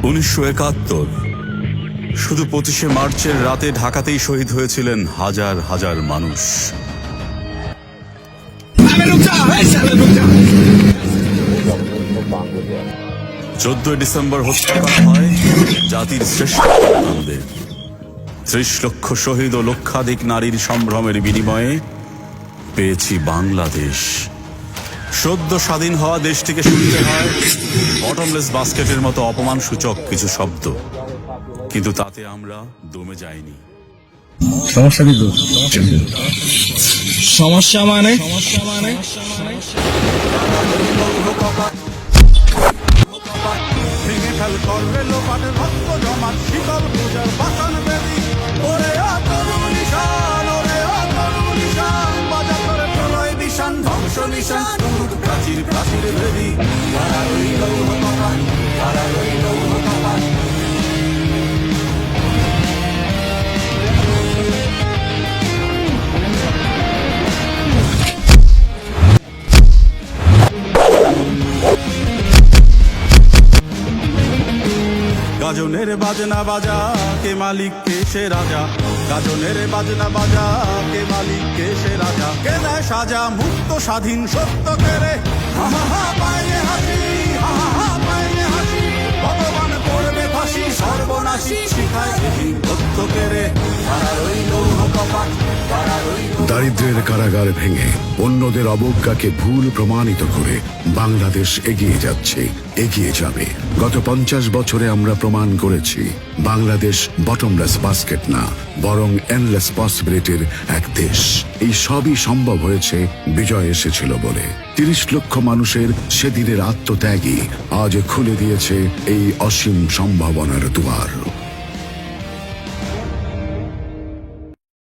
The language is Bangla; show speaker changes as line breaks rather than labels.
1971 শুধু 25শে মার্চের রাতে ঢাকাতেই শহীদ হয়েছিলেন হাজার হাজার মানুষ। 14 ডিসেম্বর হত্যা করা হয় জাতির শ্রেষ্ঠ সন্তানদের। 30 লক্ষ শহীদ ও লক্ষাধিক নারীর সম্ভ্রমের বিনিময়ে পেয়েছি বাংলাদেশ। সদ্য স্বাধীন হওয়া দেশটিকে শুনতে হয় বটমলেস বাস্কেটের মতো অপমান সূচক কিছু শব্দ, কিন্তু তাতে আমরা দমে যাইনি।
সমস্যা মানে
প্রাচীর প্রাচীর ভেদি গাজনের বাজনা বাজা কে মালিক কে সে রাজা, গাজনের বাজনা বাজা কে মালিক কে সে রাজা, কে দেয় সাজা মুক্ত স্বাধীন সত্য কেড়ে, হা হা হা পায়ে হাসি, হা হা হা পায়ে হাসি, ভগবান করবে ফাঁসি সর্বনাশী শিখায় এদিন তথ্য কেড়ে, তারা রইল কপাট, তারা রইল।
দারিদ্র্যের কারাগার ভেঙে অন্যদের অবজ্ঞাকে ভুল প্রমাণিত করে বাংলাদেশ এগিয়ে যাচ্ছে, এগিয়ে যাবে। গত 50 বছরে আমরা প্রমাণ করেছি বাংলাদেশ বটমলেস বাস্কেট না, বরং এন্ডলেস পসিবিলিটির এক দেশ। এই সবই সম্ভব হয়েছে বিজয় এসেছিল বলে। 30 লক্ষ মানুষের সেদিনের আত্মত্যাগই আজ খুলে দিয়েছে এই অসীম সম্ভাবনার দুয়ার।